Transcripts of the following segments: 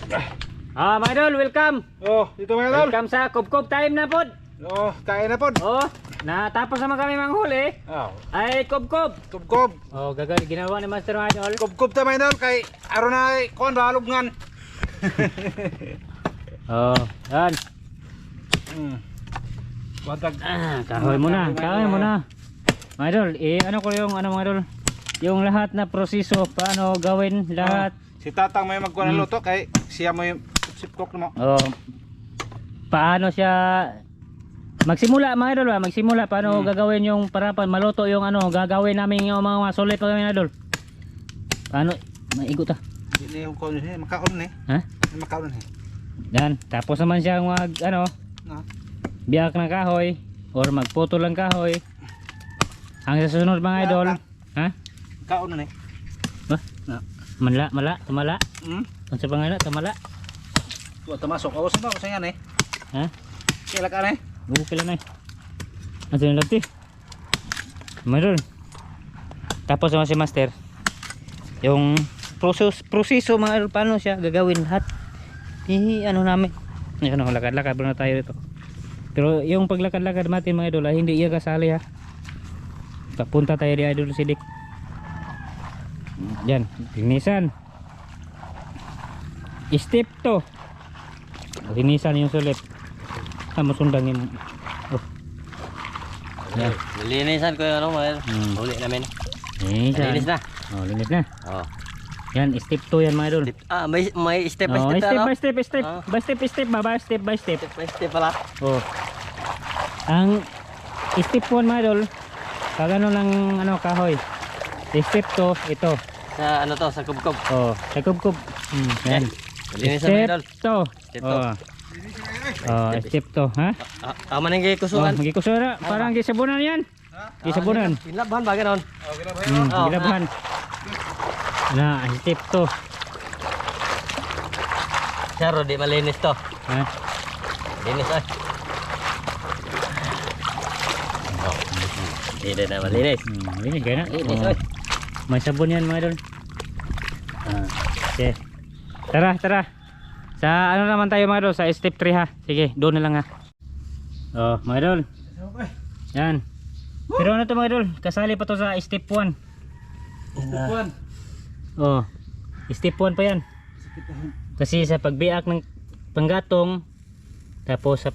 Mga idol, welcome. Oh, dito mga idol. Welcome sa Kubkub time na pod. Oh, kain na pod. Oh, natapos naman kami manghuli. Oh, Ay, Kubkub. kubkob. Oh, gagawin ginawa ni Master mga idol. Kubkob ta mga idol kay aron na kon balog ngan. Oh, yan. Watag. Kahoy muna, kahoy muna. Mga idol, ano ko yung mga idol? Yung lahat na proseso, paano gawin lahat. Si Tatang may magkuha ng luto kay siya mo yung sip cook mo. Oh. Paano siya magsimula mga idol ba? Magsimula paano gagawin yung para maluto yung gagawin namin yung mga sulit pa kami idol. Paano maigot ta? Dili yung kon niya makaon ni. Ha? Makaon ni. Yan, tapos naman siya biyak ng kahoy or magputol ng kahoy. Ang susunod mga idol, ha? Makaon ni. Ba? Mala. Ano sa pangalan? Tamala. Tuwa tamasok awas ba sa yan eh. Ha? Kila ka ni. Okay lang na. Ano yung lati? Mayroon. Tapos naman si Master. Yung proseso mga idol, paano siya gagawin lahat. Namin. Lakad-lakad na tayo dito. Pero yung paglakad-lakad natin mga idol, hindi iya kasali ha. Papunta tayo di Idol Sidik. Yan, linisan. Step to. Linisan yung sulit. Masundang yung yan. Linisan ko yung mga huli namin. Linis na. Oh, linis na. Oh. Yan, step 2 yan mga idol. May step by step step na, by step, step by step, step by step. Step by step pala. Oh. Ang step 1 mga idol, kagano ng kahoy. Step 2 ito. Sa sa kubkob. Oh, sa kubkob. Yan. Linisan mga idol. Step 2. Oh, step 2, ha? Tama nang gikusuan. Magikusura, parang gisabunan yan. Gisabunan. Pinlaban ba ganon? Gilaban. Na, step 2. Saro di malinis to. Ha? Linis ay. Hindi na malinis. Linis kaya na. Linis ay. May sabon yan mga idol. Okay. Tara. Sa naman tayo mga idol, sa step 3 ha. Sige, doon na lang ha. Oh, mga idol. Yan. Pero ano to mga idol? Kasali pa to sa step 1. Step 1. Oh. Step 1 pa yan. Kasi sa pagbiak ng panggatong, tapos sa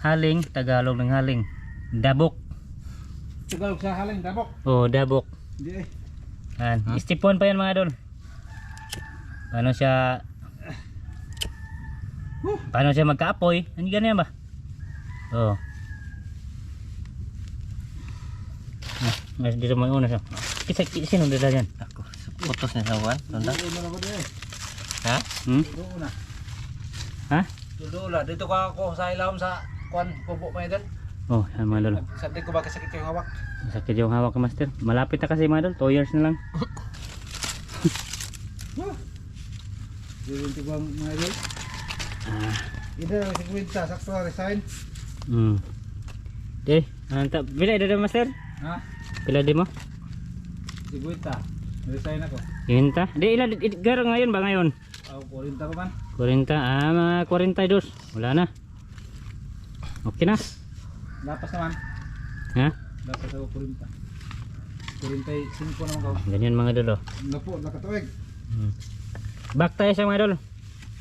haling, Tagalog ng haling. Dabok. Tagalog sa haling dabok. Oh, dabok. Di eh. Yan. Step 1 pa yan mga idol. Paano siya magkaapoy? Ano ganyan ba? Oh. Dito mo una siya. Sino dito yan? Ako. Putos na sa buwan. Tunda. Ha? Doon na. Ha? Doon dito ka ako sa ilawom sa kuan kubo mga idol. Oh, yan mga idol. Sabi ko ba kasakit yung hawak? Sakit yung hawak ko master. Malapit na kasi mga idol. 2 years na lang. Dito ba mga idol? Ito si Quinta sakto resign. Okay. Bila ida master? Ha? Pila di mo? Si Quinta. Resign ako. Hinta. Di ila garo ngayon ba ngayon? 40 ko man. 40. Mga 42. Wala na. Okay na. Lapas naman. Ha? Lapas ako 40. 45 naman ko. Ganyan mga idol. Napo, nakatuwig. Back tayo sa mga idol.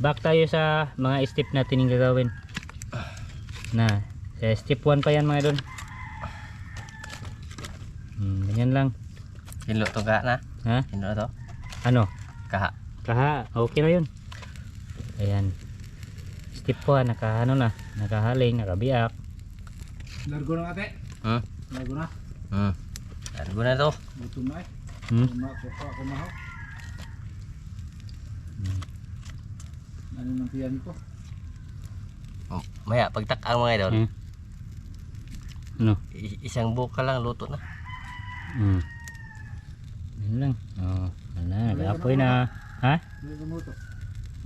Back tayo sa mga step natin yung gagawin. Na, sa step 1 pa yan mga idol. Ganyan lang. Hilo to ka na. Ha? Hilo to. Ano? Kaha. Kaha, okay na yun. Ayan. Step 1, nakahaling, nakabiak. Largo na ate. Largo na. Largo na to. Gutom na eh. Ako mahaw. Ano nang tiyan ko? Maya pagtak ang mga idol. Ano? Isang buka lang luto na. Yan lang. Oh, nakapoy na. Ha?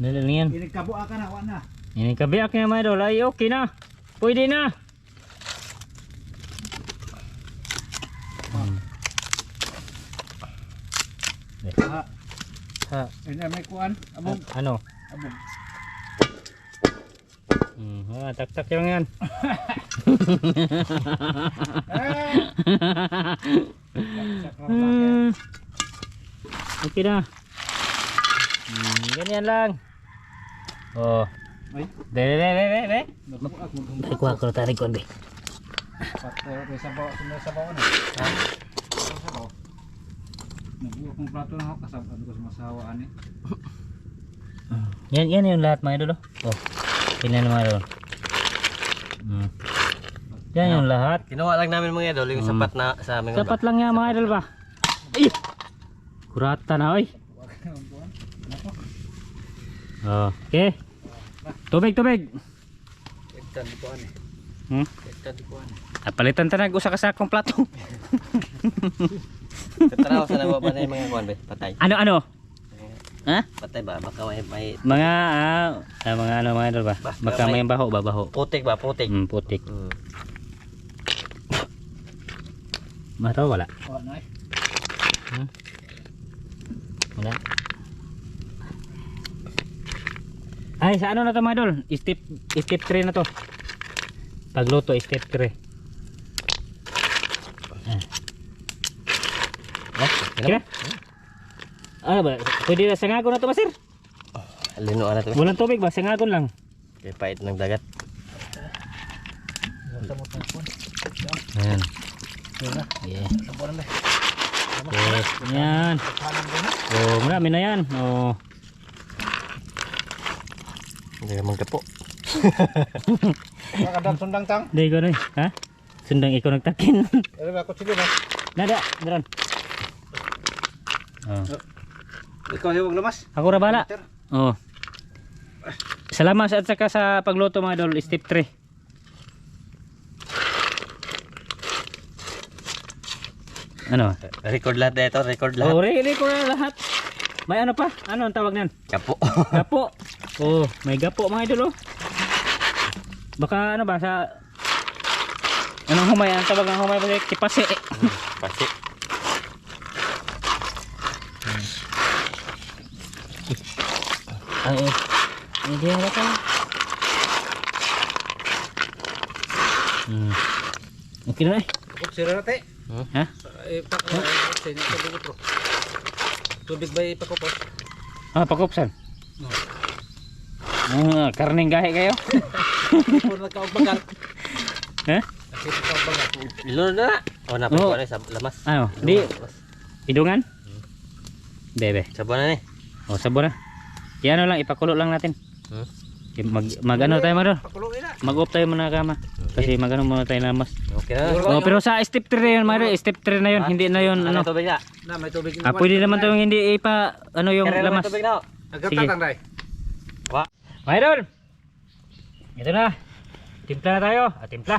Dali lang yan. Inigkabuha ka na, wala na. Inigkabiak niya mga idol. Ay, okay na. Pwede na. sa Ini may kuan, abog. ano. Abog. Tak-tak lang yan. Okay na. Ganyan lang. Oh. Ay, De. nagbuak mo. Kuha ko tarik kon be. Patay rin sa bawa, sa bawa na. Ha? Sa bawa. Nagbuak mong plato na ako, kasabaan ko sa masawa ani. Yan yung lahat mga idol. Oh. Tingnan mga idol. Yan yung lahat. Kinuha lang namin mga idol, yung sapat na sa aming Dapat lang yan mga idol ba? Ay! Kurata na oy. Oh, okay. Tubig. Ektan di kuan eh. Ektan di kuan. Palitan tanag usa ka sakong plato. Tataraw sa nababa na yung mga kuwan be, patay. Ano? Ha? Patay ba? Baka may Mga mga ano mga idol ba? Baka may baho ba baho. putik ba? Putik. Putik. Hmm. Mataw wala. Oh, nay. Wala. Ay, sa ano na to mga idol? Step 3 na to. Pagluto, step 3. Kira? Ano ba? Pwede na sangagon na to ba sir? Linuan na to be. Walang tubig ba? Sangagon lang. Kaya pait ng dagat. Ayan. Iya. Yeah. Sabuan na. Yes. Ayan. Oh, marami na yan. Oh. Hindi naman kapo. Kadang sundang tang. Hindi ko na eh. Ha? Sundang ikaw nagtakin. Ano ba ko sige ba? Nada. Daron. Oh. Ikaw hiwag lumas. Ako ra bala. Oh. Salamat at saka sa pagluto mga idol, step 3. Ano? Record lahat na ito, record lahat. Oh, ready ko na lahat. May ano pa? Ano ang tawag nan? Kapo. Gapo. Oh, may gapo mga idol oh. Baka ano ba sa anong humay? Ang tawag ng humay ba? Kipasi. Pasti. Ay, hindi na ka. Okay na eh. Kung sira na te. Ha? Pakupos. Sa inyo tubig ito. Tubig ba ipakupos? Pakupsan. Karning gahe kayo. Kung nagkaugbagal. Ha? Kasi nagkaugbagal. Ilunod na. O napay Oo. ko na sa lamas. Ano? Di idungan? Bebe. Sabon na ni. O sabon na. Yan ano lang, ipakulo lang natin. Mag ano tayo mga Pakulungin na. mag-off tayo muna kama. Kasi mag ano muna tayo namas. Okay na. Oh, pero sa step 3 na yun, Mario. Step 3 na yun, hindi na yun Ano ano. tubig na? Na may tubig Pwede naman tayong hindi ipa ano yung Kaya naman lamas. tubig na. Agatan lang dai. Mga idol. Ito na. Timpla na tayo. Timpla.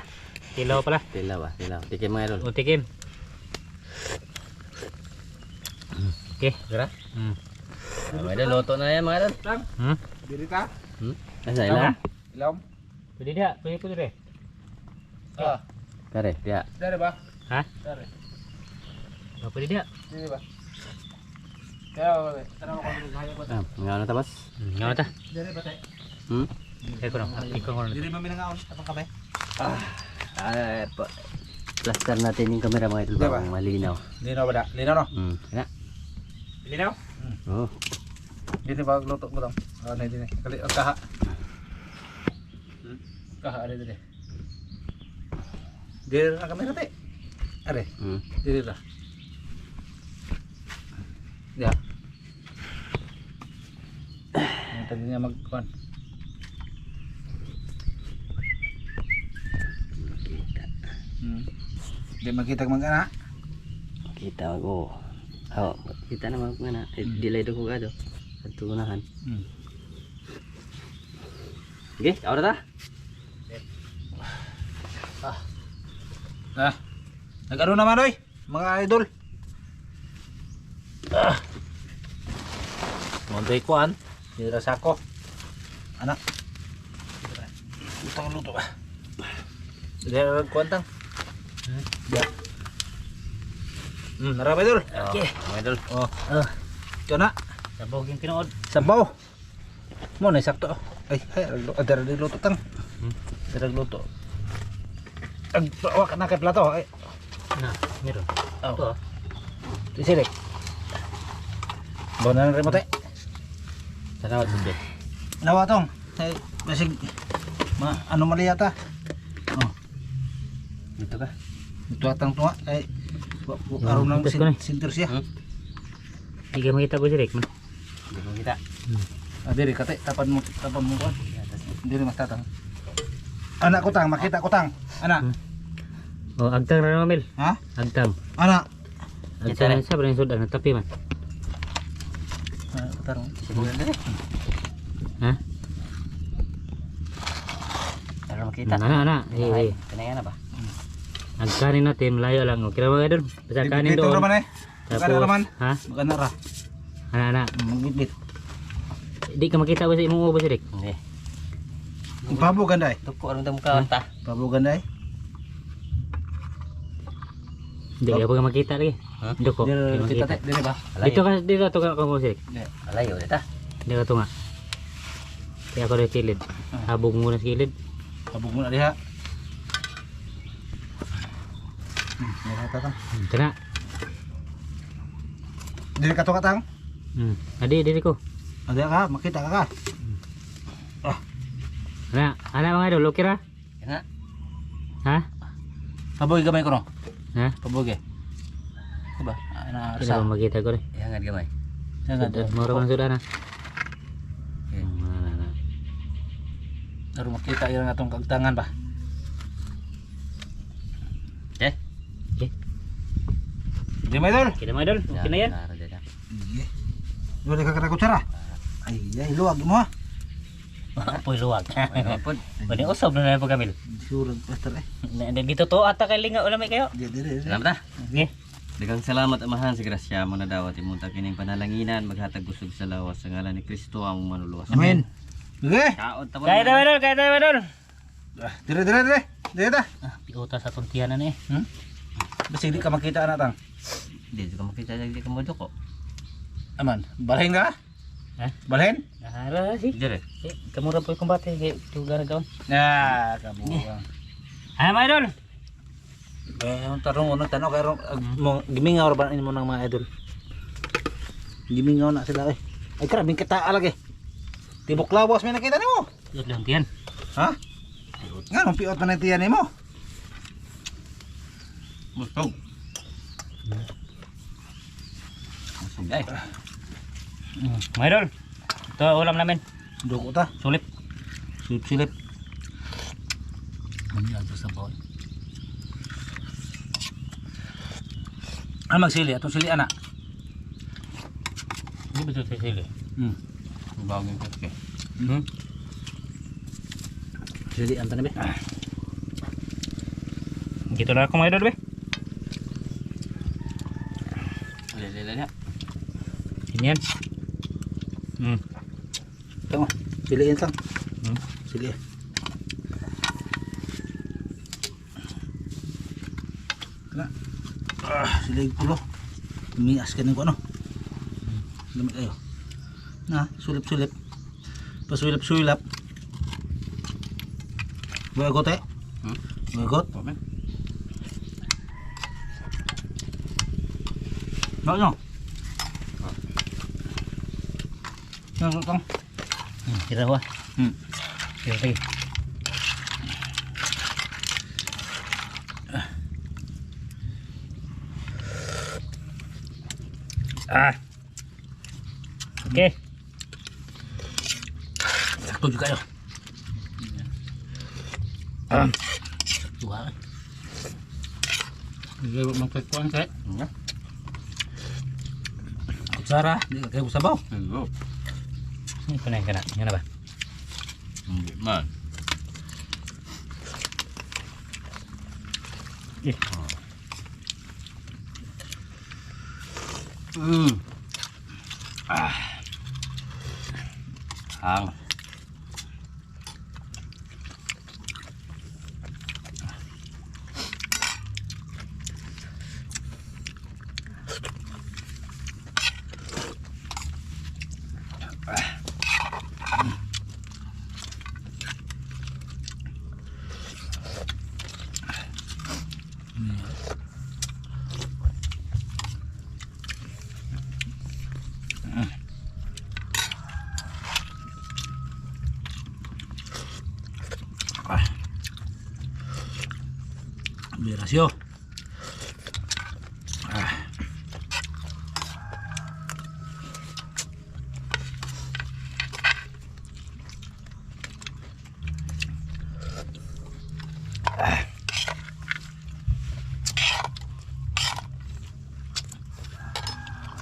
Tilaw pala. Tila ba? Tila. Tikim mga idol. Utikim. Okay. Gara? Mga idol, loto na yan mga idol. Lang. Diri ta. Asa ila? Ilom. Pwede dia, pwede deh. Ah, Kare, dia. dari ba? Ha? Dari. Oh, pwede dia. Diri ba? Kaya wala. Tanong ko dito hayo ba? Mga ano tabas? Ngaw ta. Diri ba tay? Kaya ko lang. Ikaw ko lang. Diri ba minangaon apang kamay? Plaster natin yung camera mga idol Diba? bang malinaw. Linaw ba da? Linaw no? Kaya. Linaw? Oh. Dito ba luto ko lang? Ah, na dito. Kali ang kaha. Kaha ari dito. Diri na kamera tay. Are, diri ra. Ya. Tadi niya magkuan. Di makita kang magana. Kita ako. Oh, kita naman kung ano. Delay do ko gado. Sa tunahan. Okay, ahora ta. Ah. Nag-ano naman oy, mga idol. Monday kuan, dira sa ako. Anak. Utang luto ba? Dira kuan tang. Ya. Narap idol. Okay, mga idol. Oh. Ito na. Sabaw yung tinuod. Sabaw. Mo na sakto. Ay, adara di luto tang. Adara luto. Ag wak na kay plato. Ay, Na, meron. oh. Ito ah. Silik. Bonan remote. Sana magsubit. Nawa tong. Ay, basig ano mali yata. Oh, Dito ka. ito atang tunga. Ay, aron nang itas ko na. sinter siya. Hindi ka makita ko si Rick man. Hindi ko kita. Diri kate tapan mo kon. Diri mas tatang. Anak ko tang, makita ko tang. Anak. Oh, agtang na naman, Mel. Ha? Agtang. Anak. Agtang na siya, parang sudan na tapi man. Tarong. Siguro na rin. Ha? Para makita. Ana. Eh, Kanaya na ba? agkanin natin, malayo lang. Okay na mga doon. Basta kanin Dito doon. raman eh. Magana raman. Ha? Magana ra. Ana. Magbitbit. Di ka makita ko sa imong ubo si Rick. Hindi. Pabo ganday. Tuko anong damo ka ta. Pabo ganday. Hindi ka pa makita lagi. Ha? Dito ko. Diri kita te, diri ba? Dito ka mo si Rick. Alayo dita. Dito ka tunga. Kaya ako rin kilid. Habog muna sa kilid. Pabo muna diha. Diri tatang. Tana. Diri ka to katang. Adi, diri ko. Ada ka, makita ka ka. Ana mga idol, okay ra? Kana. Ha? Paboy gamay ko no. Ha? Paboy. Diba? Ana Kailan sa. ba makita ko rin? Ihangan gamay. Sudan, mura man sudan ha? Okay. Aron makita ira natong kagtangan ba. Eh. Di may dol. Kita mga idol, okay na yan. Tara dita. Dole ka kada kutsara. Ay, luwag mo ha. Apoy luwag. Pud. Pwede usap na na pagkamil. Sure, pastor eh. Dito to ata kay linga ulamay kayo. Diri. Salamat ta. Okay. Daghang salamat amahan sa grasya mo na dawat imunta kining panalanginan maghatag kusog sa lawas sa ngalan ni Kristo ang manuluwas. Amen. Okay. Kaon ta Kaya tayo idol, kaya tayo idol. Diri. Diri ta. Piuta sa tuntian na ni. Basi di ka makita anak tang. Di ka makita di ka mo doko. Aman, balhin ka? Ha? Balhin? Nahara si. Dire. Kamura po yung kumbate. Tugar gawin. Ya, kabuang. Ay mga idol. Ang tarong unang tanong kay mo gimingaw ra ba mo ng mga idol. Gimingaw na sila eh. Ay karabing kita lagi. Tibok lawas may nakita nimo. Yun lang tiyan. Ha? Nganong piot man tiyan nimo? Mustog. Mustog ay. Mga idol. Ito ulam namin. Dugo ta. Sulit. Silip. Ano yan sa bawal? Magsili atong sili ana. Hindi ba ito sa sili? Bagong kake. Sili ang tanabi. Gitu na ako mga idol be. Lele. Ini yan. Tama. Sili yan sang. Sili. Kana. Sili pulo. Mias ka ko ano. Lamig kayo. Na, sulip-sulip. Pasulip-sulap. Wagot eh. Wagot. Pame. No. Nang tong. Kira wah. Kira lagi. Oke. Sakto juga yo. Sakto ha. Gawin mo kuan kay. Kutsara, di ka kayo sabaw. Hello. Ini kena. Yang apa? Hindi man. Hang. Asyo. Ah.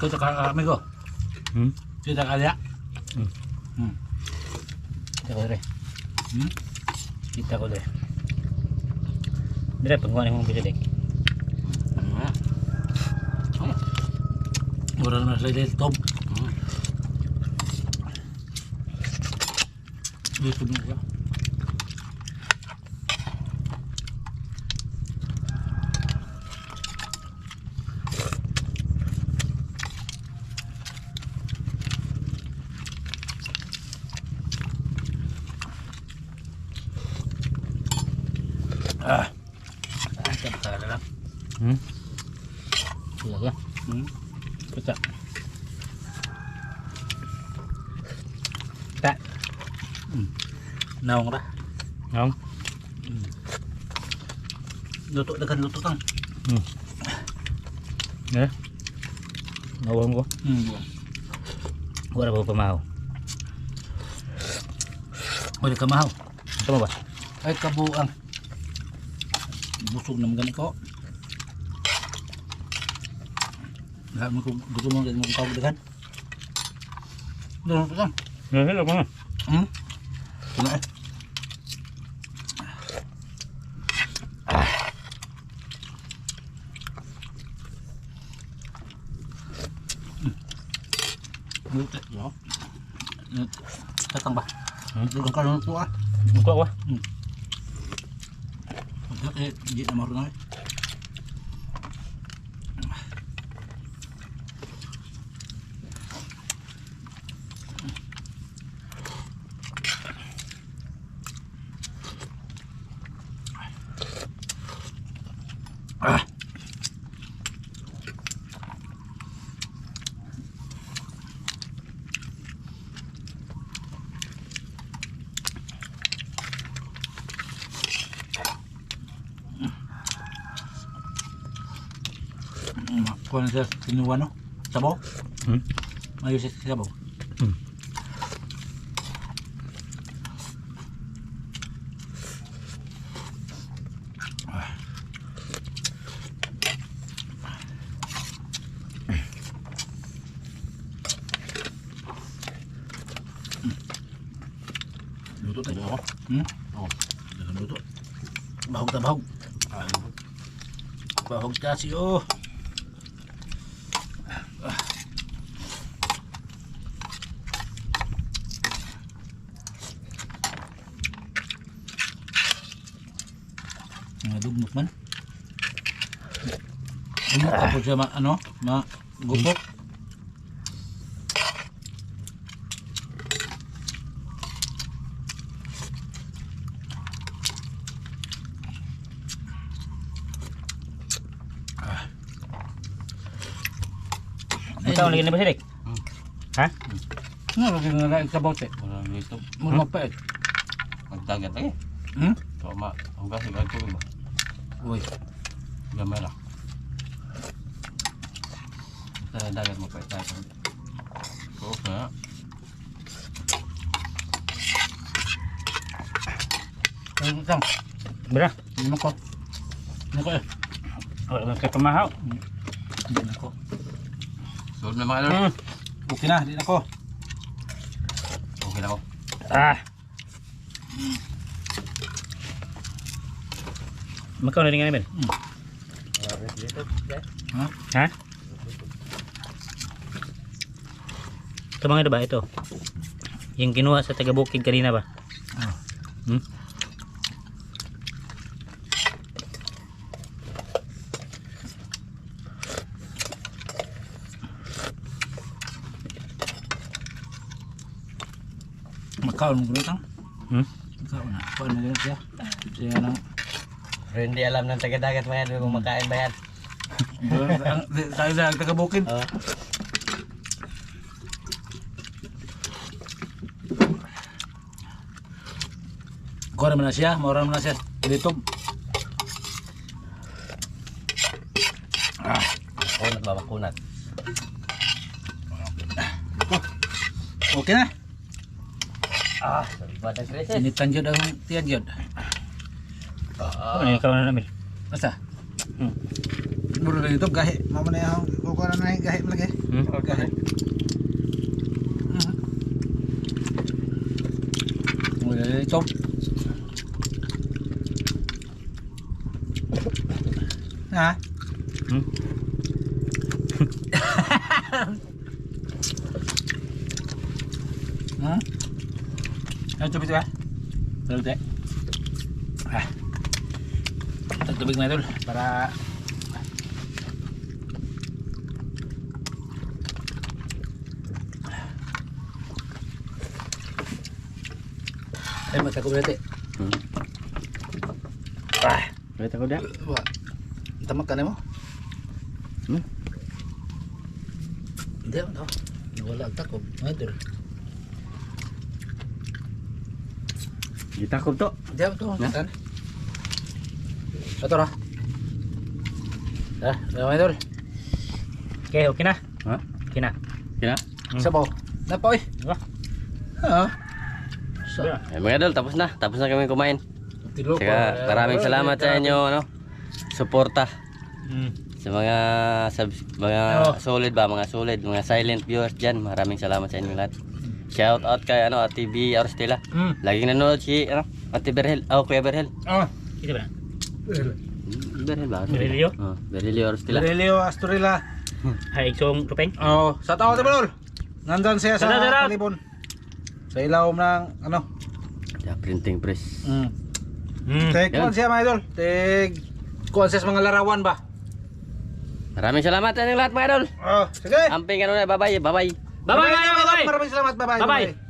Kita amigo. Kita kaya. Kita ko dre. Hmm? Kita ko dre. Dre, pagkuhan mong bisilik. Mura na sila dito, Tom. Dito mo ka. Kita lang. Talaga. Kita. Ta. Naong ra. Ngong. Luto dagan luto tang. Eh. Nawang ko. Wala pa pamahaw. Wala ka mahaw. Ito mo ba? Ay kabuang. Busog naman ganito. Lahat mo kung gusto mo ganito mong tawag dagan. Doon lang. Hello ko na. Wala eh. Luto. Yo. Tatang ba? Doon ka lang ito ah. Ito ako. Eh, hindi na marunong eh. Kuha na siya kinuha no? Sabaw? Ayos siya sabaw. Luto tayo ako. Oo. Dagang luto. Bahog na bahog. Bahog kasi oh. Dugmok man. Dugmok tapos siya gupok. Ikaw lagi na ba silik? Ha? Nga lagi na naik sa bote. Wala dito. Mula mapait. Magdagat lagi. Tama. Ang kasi gagawin ba? Uy. Gamay lang. Sa dagat mo pa ito. Oo ka. Ay, isang. Bra. Hindi mo ko. Hindi ko eh. Wala kay pamahaw. Hindi na ko. Solve na mga lord. Okay na, hindi na ko. Okay na ako. Makaw na rin nga namin. Ha? Ito mga ito ba? Ito. Yung kinuha sa taga-bukid kanina ba? Makaon mo gulitang? Makaon na. Makaon mo gulit siya. Siya na. Pero hindi alam ng taga-dagat mga yan kung makain ba yan. Tayo na taga-bukid. Kuha naman na siya. Maura naman na siya. Dito. mabakunat. Okay na. Salbad ang Chris. Sinitan jud ang tiyan jud. Ano yung kawan namin? Asa? Hmm. Muro na ito gahi. Mama na yung kukuha na gahi malagi. Gahi. Wala ito. Ha? Ano tubig ba? Tubig. Tubig na idol para ay magtago berarti. Berita ko dah. Wah. Tamak ka na mo? Hindi ako daw. Nawala ang takog. Idol. Gitakog to. Hindi ako to. Saan? Ito ra. Idol. Okay, okay na. Ha? Okay na. Kina? Sabaw. Napoy. Diba? Ha? Mga idol, tapos na kami kumain. Tilo Saka maraming salamat sa inyo, ano, suporta sa mga solid, mga silent viewers dyan. Maraming salamat sa inyo lahat. Shout out kay Ate B Arstila. Laging nanonood si Ate Berhel, Kuya Berhel. Kita ba? Berhel ba? Berhelio? Berhelio Arstila. Relio Astorila. Hay, iksong rupeng. Oh, sa tao Tibol. Nandan siya sa Sarap. Talibon. Sa ilaw ng ano? Yeah, printing press. Tek Yan. kuan siya mga idol. Tek kuan siya sa mga larawan ba? Maraming salamat sa inyo lahat mga idol. Oh, sige. Amping ano na, bye-bye. Bye-bye, bye-bye. Maraming salamat. Bye-bye. Bye-bye.